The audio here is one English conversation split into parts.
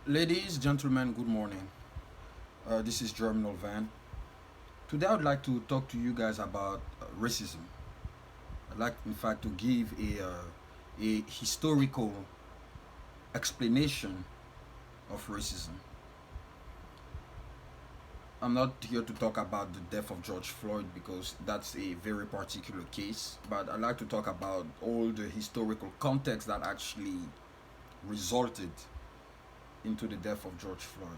Ladies, gentlemen, good morning. This is Germinal Van. Today, I'd like to talk to you guys about racism. I'd like, in fact, to give a historical explanation of racism. I'm not here to talk about the death of George Floyd because that's a very particular case, but I'd like to talk about all the historical context that actually resulted into the death of George Floyd.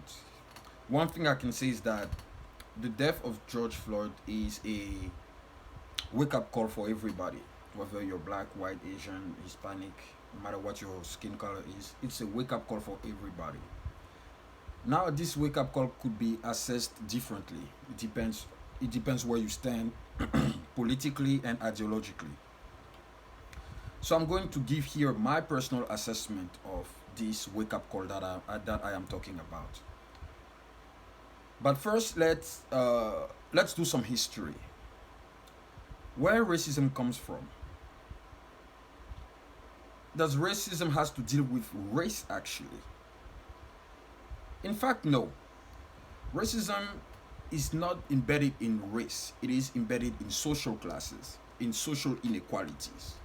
One thing I can say is that the death of George Floyd is a wake up call for everybody, whether you're black, white, Asian, Hispanic, no matter what your skin color is. It's a wake up call for everybody. Now, this wake up call could be assessed differently. It depends. It depends where you stand politically and ideologically. So I'm going to give here my personal assessment of this wake up call that I am talking about. But first, let's do some history. Where racism comes from? Does racism has to deal with race actually? In fact, no. Racism is not embedded in race. It is embedded in social classes, in social inequalities.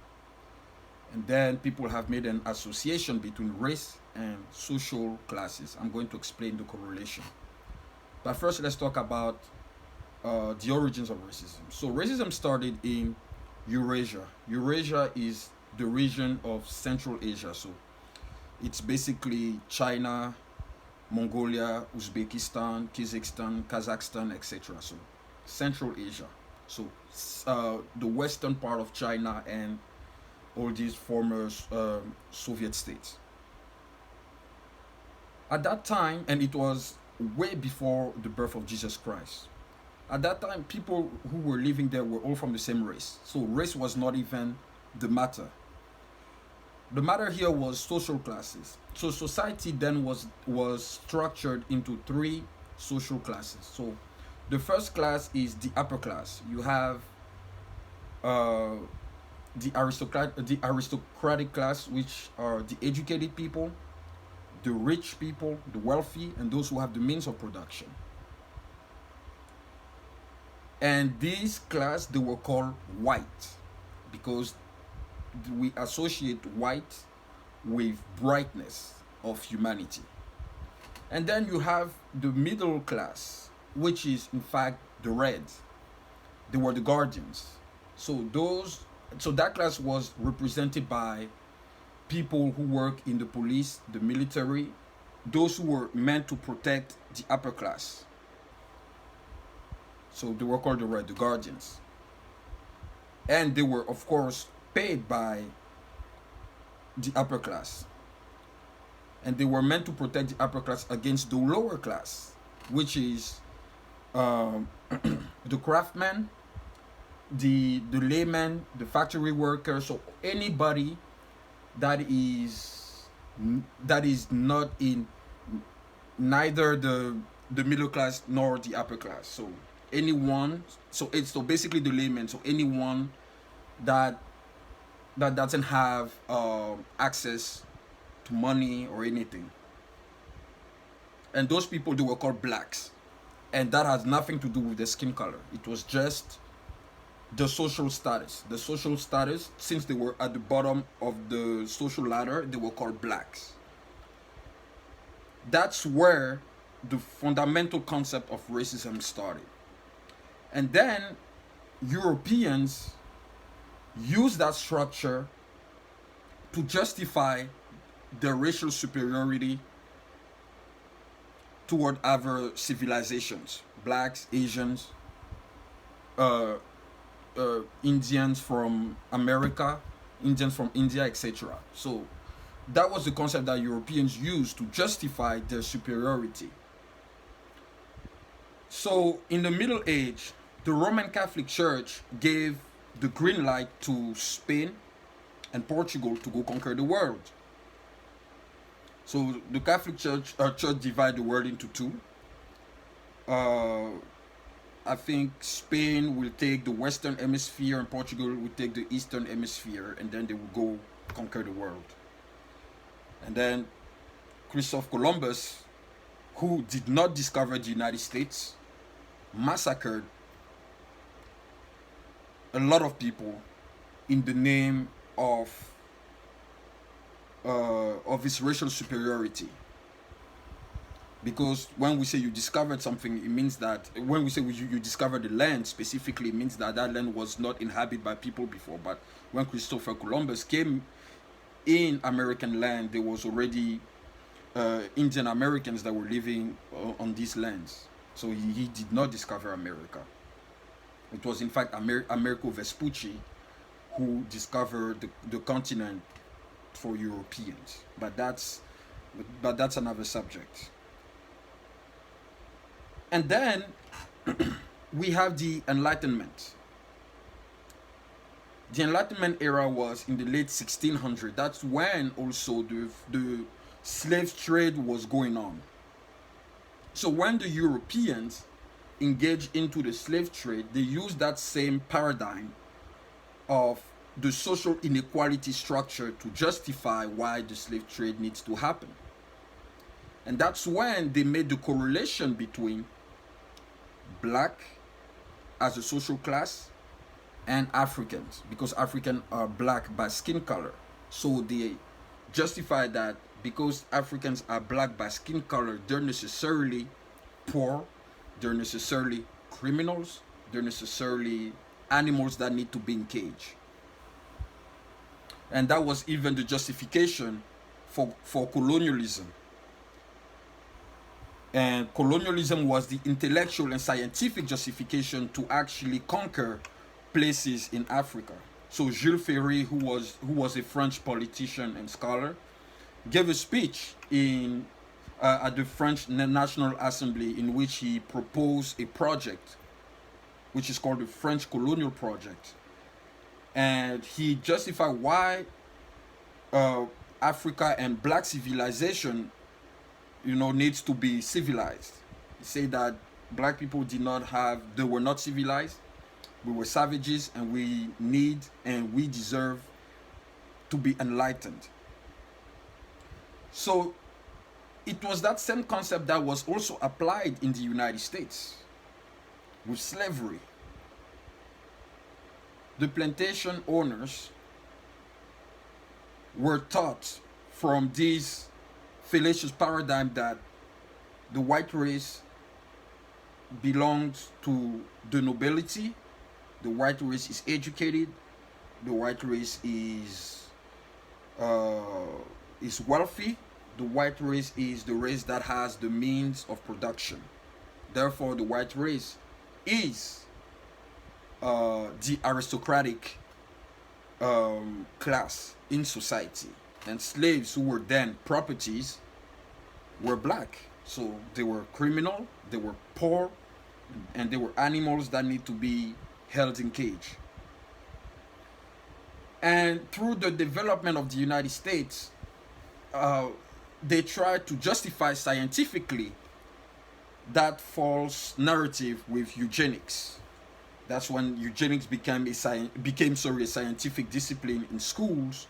And then people have made an association between race and social classes. I'm going to explain the correlation. But first, let's talk about the origins of racism. So, racism started in Eurasia. Eurasia is the region of Central Asia. So, it's basically China, Mongolia, Uzbekistan, Kazakhstan, etc. So, Central Asia. So, the western part of China and all these former Soviet states. At that time, and it was way before the birth of Jesus Christ. At that time, people who were living there were all from the same race. So race was not even the matter. The matter here was social classes. So society then was structured into three social classes. So the first class is the upper class. You have uh, the aristocratic class, which are the educated people, the rich people, the wealthy, and those who have the means of production. And this class they were called white because we associate white with brightness of humanity. And then you have the middle class, which is in fact the red. They were the guardians. So that class was represented by people who work in the police, the military, those who were meant to protect the upper class. So they were called the guardians. And they were, of course, paid by the upper class. And they were meant to protect the upper class against the lower class, which is um, the craftsmen, the layman, the factory worker. So anybody that is not in neither the middle class nor the upper class. So anyone, so basically the layman. So anyone that doesn't have access to money or anything, and those people they were called blacks, and that has nothing to do with the skin color. It was just the social status. The social status, since they were at the bottom of the social ladder, they were called blacks. That's where the fundamental concept of racism started. And then Europeans use that structure to justify their racial superiority toward other civilizations, blacks, Asians, uh, Indians from America, Indians from India, etc. So that was the concept that Europeans used to justify their superiority. So in the Middle Age, the Roman Catholic Church gave the green light to Spain and Portugal to go conquer the world. So the Catholic Church divided the world into two. Uh, I think Spain will take the Western Hemisphere and Portugal will take the Eastern Hemisphere, and then they will go conquer the world. And then Christopher Columbus, who did not discover the United States, massacred a lot of people in the name of his racial superiority. Because when we say you discovered something, it means that when we say you discovered the land specifically, it means that that land was not inhabited by people before. But when Christopher Columbus came in American land, there was already Indian Americans that were living on these lands. So he did not discover America. It was in fact Amerigo Vespucci who discovered the continent for Europeans. But that's another subject. And then we have the Enlightenment. The Enlightenment era was in the late 1600s. That's when also the slave trade was going on. So when the Europeans engaged into the slave trade, they used that same paradigm of the social inequality structure to justify why the slave trade needs to happen. And that's when they made the correlation between black as a social class and Africans, because Africans are black by skin color. So they justify that because Africans are black by skin color, they're necessarily poor, they're necessarily criminals, they're necessarily animals that need to be in cage. And that was even the justification for colonialism. And colonialism was the intellectual and scientific justification to actually conquer places in Africa. So Jules Ferry, who was a French politician and scholar, gave a speech in at the French National Assembly in which he proposed a project which is called the French Colonial Project. And he justified why Africa and black civilization, needs to be civilized. He said that black people they were not civilized. We were savages, and we deserve to be enlightened. So it was that same concept that was also applied in the United States with slavery. The plantation owners were taught from this fallacious paradigm that the white race belongs to the nobility, the white race is educated, the white race is wealthy, the white race is the race that has the means of production. Therefore, the white race is the aristocratic class in society, and slaves who were then properties were black. So they were criminal, they were poor, and they were animals that need to be held in cage. And through the development of the United States, they tried to justify scientifically that false narrative with eugenics. That's when eugenics became a scientific discipline in schools,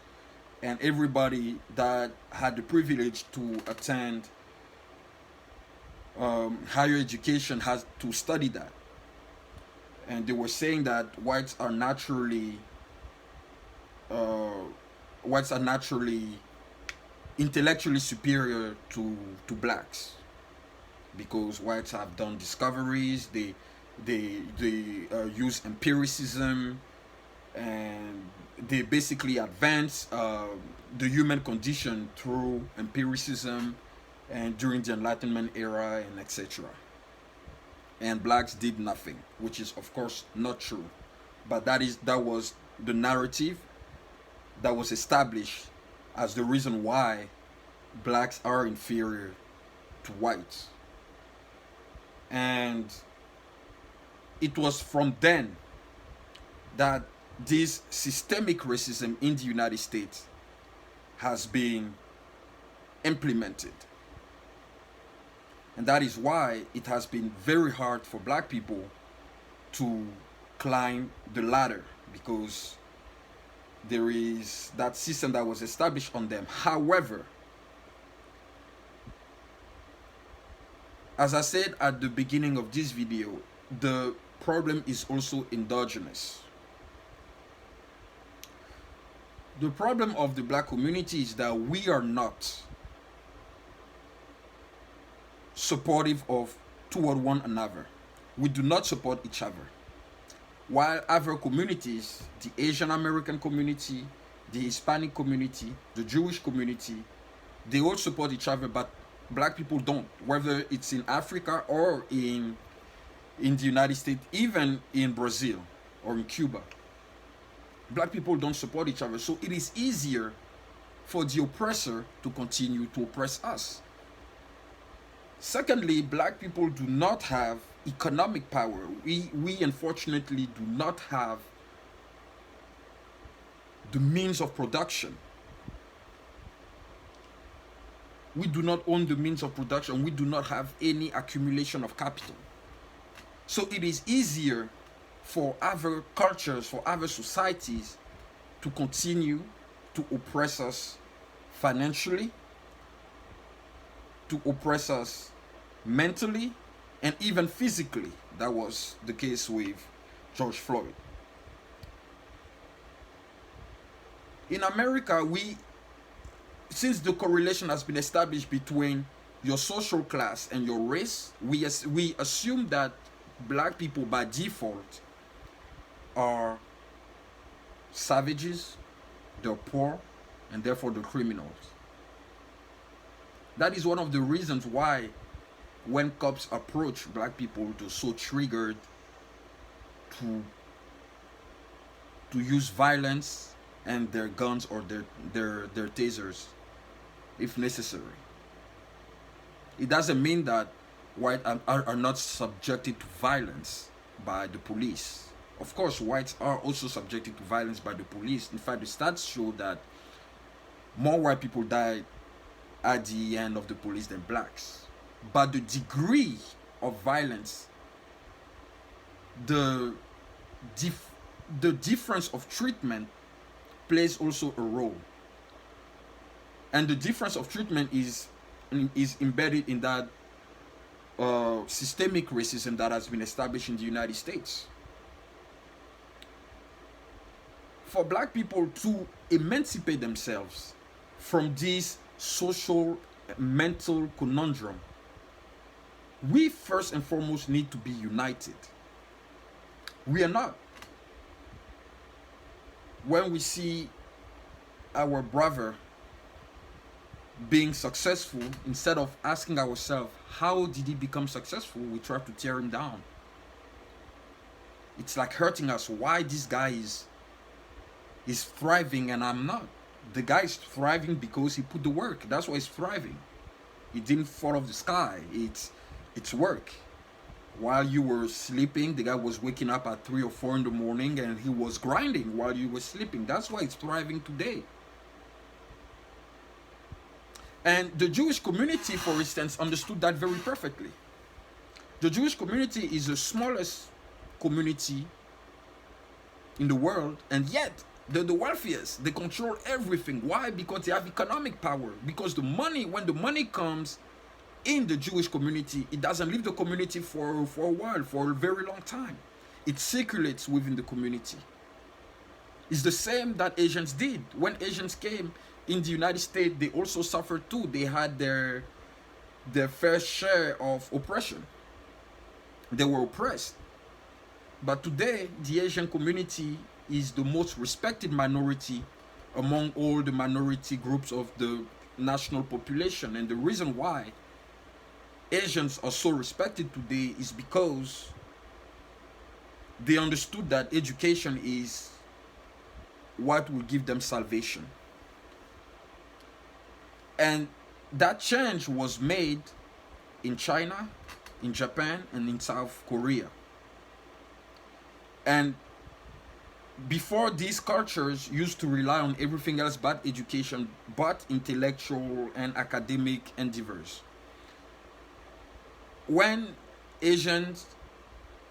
and everybody that had the privilege to attend higher education has to study that. And they were saying that whites are naturally intellectually superior to blacks, because whites have done discoveries, they use empiricism, and they basically advance the human condition through empiricism, and during the Enlightenment era, and etc. And blacks did nothing, which is of course not true, but that was the narrative that was established as the reason why blacks are inferior to whites. And it was from then that this systemic racism in the United States has been implemented. And that is why it has been very hard for black people to climb the ladder, because there is that system that was established on them. However, As I said at the beginning of this video, the problem is also endogenous. The problem of the black community is that we are not supportive of toward one another. We do not support each other. While other communities, the Asian American community, the Hispanic community, the Jewish community, they all support each other, but black people don't, whether it's in Africa or in the United States, even in Brazil or in Cuba. Black people don't support each other, so it is easier for the oppressor to continue to oppress us. Secondly, black people do not have economic power. We unfortunately do not have the means of production. We do not own the means of production. We do not have any accumulation of capital. So it is easier for other cultures, for other societies to continue to oppress us financially, to oppress us mentally, and even physically. That was the case with George Floyd. In America, since the correlation has been established between your social class and your race, we assume that black people by default are savages, they're poor, and therefore the criminals. That is one of the reasons why when cops approach black people, they're so triggered to use violence and their guns or their tasers if necessary. It doesn't mean that whites are not subjected to violence by the police. Of course, whites are also subjected to violence by the police. In fact, the stats show that more white people die at the end of the police than blacks. But the degree of violence, the difference of treatment plays also a role. And the difference of treatment is embedded in that systemic racism that has been established in the United States. For black people to emancipate themselves from this social mental conundrum, we first and foremost need to be united. We are not. When we see our brother being successful, instead of asking ourselves, how did he become successful, we try to tear him down. It's like hurting us. Why this guy is thriving and I'm not? The guy is thriving because he put the work. That's why he's thriving. It didn't fall off the sky. It's work. While you were sleeping, the guy was waking up at 3 or 4 in the morning and he was grinding while you were sleeping. That's why it's thriving today. And the Jewish community, for instance, understood that very perfectly. The Jewish community is the smallest community in the world, and yet they're the wealthiest. They control everything. Why? Because they have economic power. Because when the money comes in the Jewish community, it doesn't leave the community for a while, for a very long time. It circulates within the community. It's the same that Asians did. When Asians came in the United States, they also suffered too. They had their fair share of oppression. They were oppressed. But today, the Asian community is the most respected minority among all the minority groups of the national population. And the reason why Asians are so respected today is because they understood that education is what will give them salvation. And that change was made in China, in Japan, and in South Korea. And before, these cultures used to rely on everything else but education, but intellectual and academic endeavors. When Asians,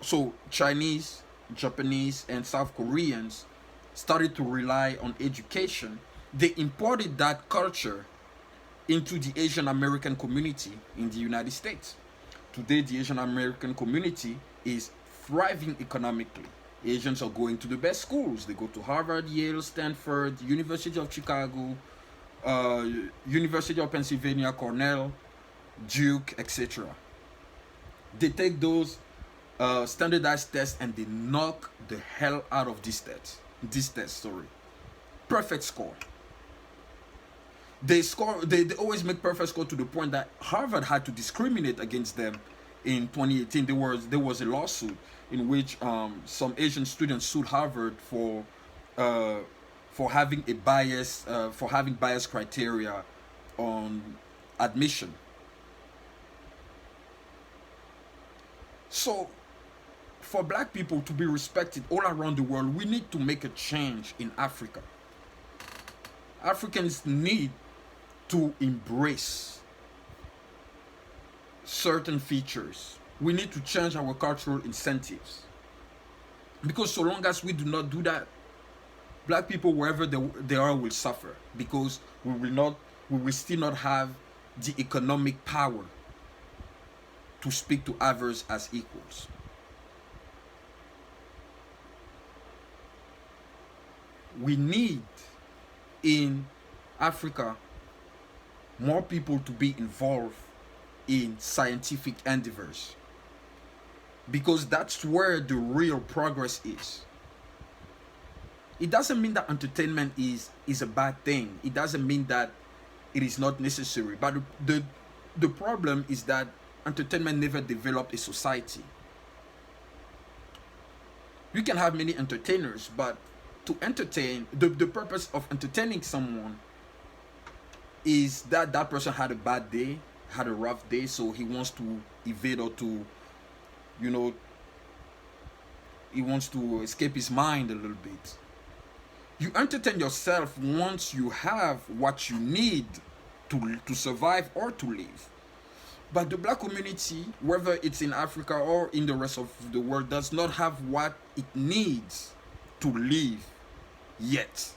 so Chinese, Japanese, and South Koreans started to rely on education, they imported that culture into the Asian American community in the United States. Today, the Asian American community is thriving economically. Asians are going to the best schools. They go to Harvard, Yale, Stanford, University of Chicago, uh, University of Pennsylvania, Cornell, Duke, etc. They take those standardized tests and they knock the hell out of these tests. This test, sorry, perfect score. They score. They always make perfect score to the point that Harvard had to discriminate against them in 2018. There was a lawsuit in which some Asian students sued Harvard uh, for having a bias for having bias criteria on admission. So for black people to be respected all around the world, we need to make a change in Africa. Africans need to embrace certain features. We need to change our cultural incentives. Because so long as we do not do that, black people wherever they are will suffer because we will still not have the economic power to speak to others as equals. We need in Africa more people to be involved in scientific endeavors because that's where the real progress is. It doesn't mean that entertainment is a bad thing. It doesn't mean that it is not necessary. But the problem is that entertainment never developed a society. You can have many entertainers, but to entertain, the purpose of entertaining someone is that that person had a bad day, had a rough day, so he wants to evade or to, you know, he wants to escape his mind a little bit. You entertain yourself once you have what you need to survive or to live. But the black community, whether it's in Africa or in the rest of the world, does not have what it needs to live yet.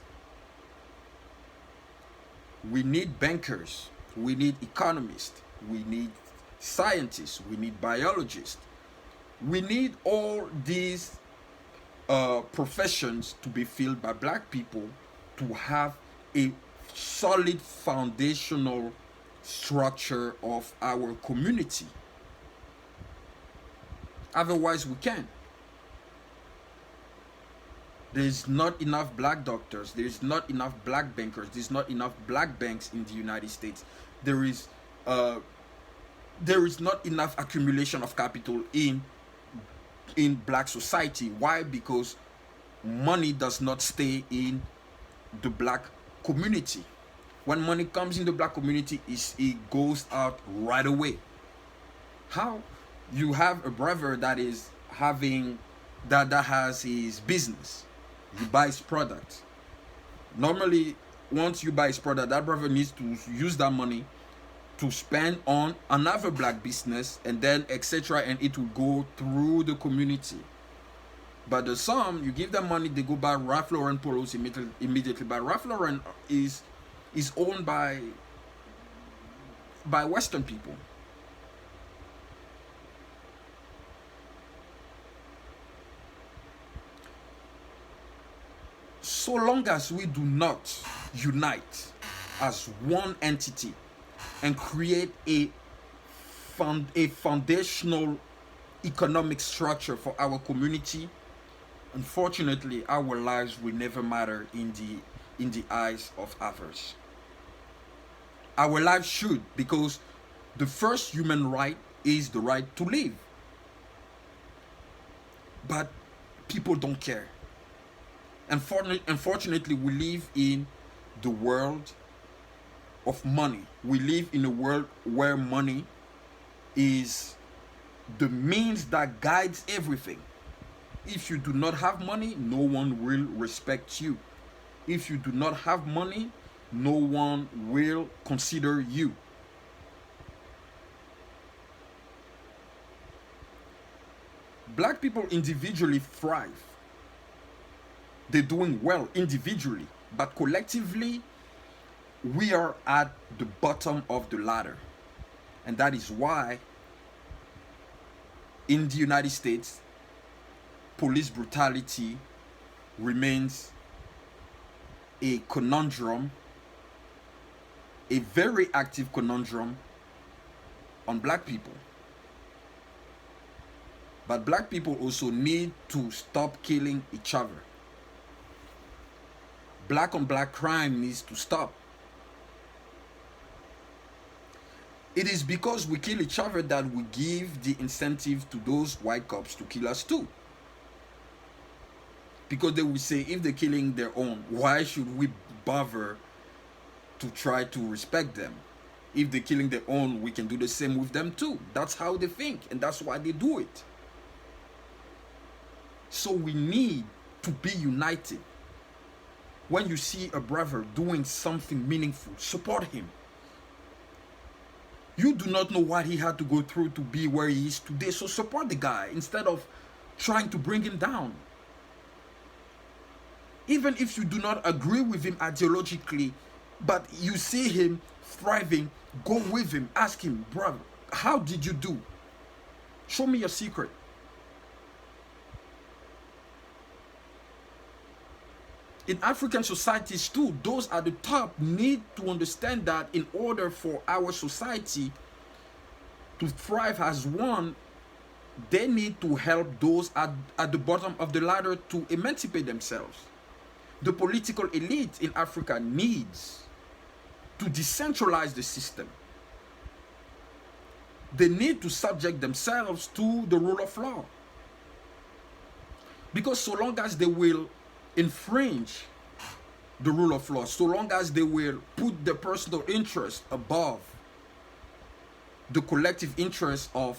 We need bankers, we need economists, we need scientists, we need biologists. We need all these professions to be filled by black people to have a solid foundational structure of our community. Otherwise, we can't. There's not enough black doctors. There's not enough black bankers. There's not enough black banks in the United States. There is uh, there is not enough accumulation of capital in black society. Why? Because money does not stay in the black community. When money comes in the black community, it goes out right away. How? You have a brother that is having that has his business. He buys products. Normally, once you buy his product, that brother needs to use that money to spend on another black business and then etc. and it will go through the community. But the some, you give them money, they go buy Ralph Lauren polos immediately. But Ralph Lauren is owned by Western people. So long as we do not unite as one entity and create a foundational economic structure for our community, unfortunately, our lives will never matter in the eyes of others. Our lives should, because the first human right is the right to live. But people don't care. Unfortunately, we live in the world of money. We live in a world where money is the means that guides everything. If you do not have money, no one will respect you. If you do not have money, no one will consider you. Black people individually thrive. They're doing well individually, but collectively, we are at the bottom of the ladder. And that is why In the United States, police brutality remains a conundrum, a very active conundrum on black people. But black people also need to stop killing each other. Black on black crime needs to stop. It is because we kill each other that we give the incentive to those white cops to kill us too. Because they will say, if they're killing their own, why should we bother to try to respect them? If they're killing their own, we can do the same with them too. That's how they think, and that's why they do it. So we need to be united. When you see a brother doing something meaningful, support him. You do not know what he had to go through to be where he is today, so support the guy instead of trying to bring him down. Even if you do not agree with him ideologically, but you see him thriving, go with him, ask him, brother, how did you do? Show me your secret. In African societies too, those at the top need to understand that in order for our society to thrive as one, they need to help those at the bottom of the ladder to emancipate themselves. The political elite in Africa needs to decentralize the system. They need to subject themselves to the rule of law. Because so long as they will infringe the rule of law, so long as they will put their personal interest above the collective interest of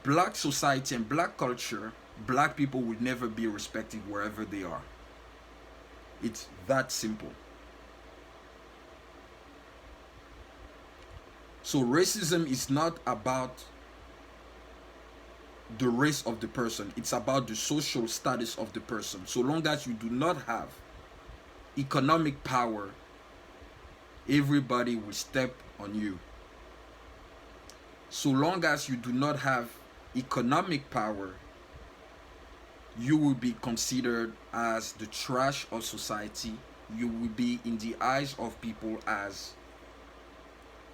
black society and black culture, black people will never be respected wherever they are. It's that simple. So racism is not about the race of the person, it's about the social status of the person. So long as you do not have economic power, everybody will step on you. So long as you do not have economic power, you will be considered as the trash of society. You will be in the eyes of people as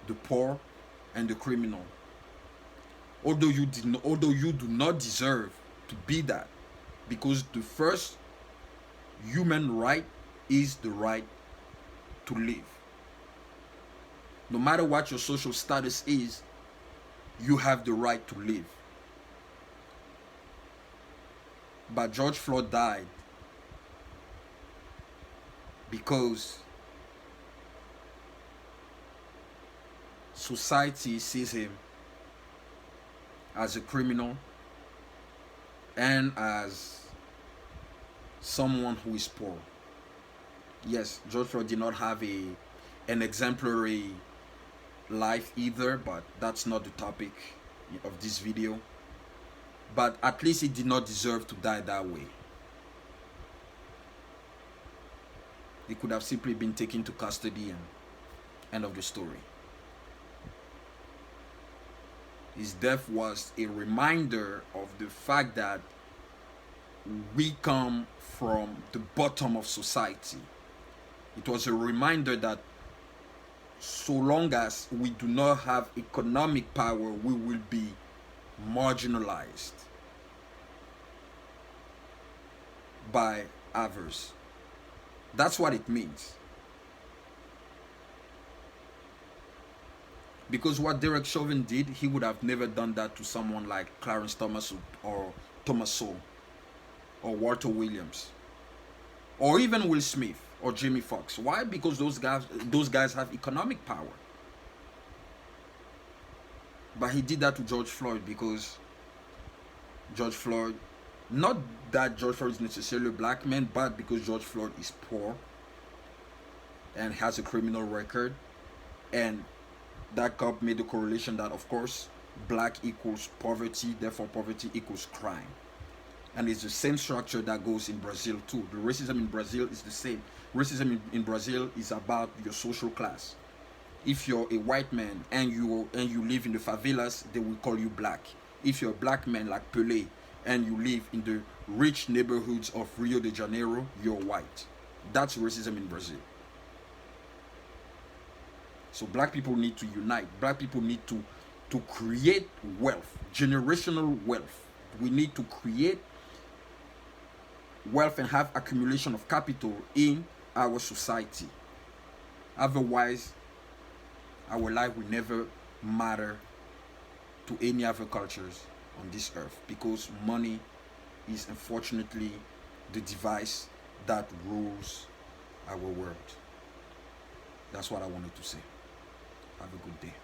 the poor and the criminal. Although you do not deserve to be that, because the first human right is the right to live. No matter what your social status is, you have the right to live. But George Floyd died because society sees him as a criminal and as someone who is poor. Yes, George Floyd did not have an exemplary life either, but that's not the topic of this video. But at least he did not deserve to die that way. He could have simply been taken to custody and end of the story. His death was a reminder of the fact that we come from the bottom of society. It was a reminder that so long as we do not have economic power, we will be marginalized by others. That's what it means. Because what Derek Chauvin did, he would have never done that to someone like Clarence Thomas or Thomas Sowell or Walter Williams or even Will Smith or Jamie Foxx. Why? Because those guys have economic power. But he did that to George Floyd because George Floyd, not that George Floyd is necessarily a black man, but because George Floyd is poor and has a criminal record, and that cop made the correlation that, of course, black equals poverty, therefore poverty equals crime. And it's the same structure that goes in Brazil too. The racism in Brazil is the same. Racism in Brazil is about your social class. If you're a white man and you live in the favelas, they will call you black. if you're a black man like Pelé and you live in the rich neighborhoods of Rio de Janeiro, you're white. That's racism in Brazil. So black people need to unite. Black people need to create wealth, generational wealth. We need to create wealth and have accumulation of capital in our society. Otherwise, our life will never matter to any other cultures on this earth, because money is unfortunately the device that rules our world. That's what I wanted to say. Have a good day.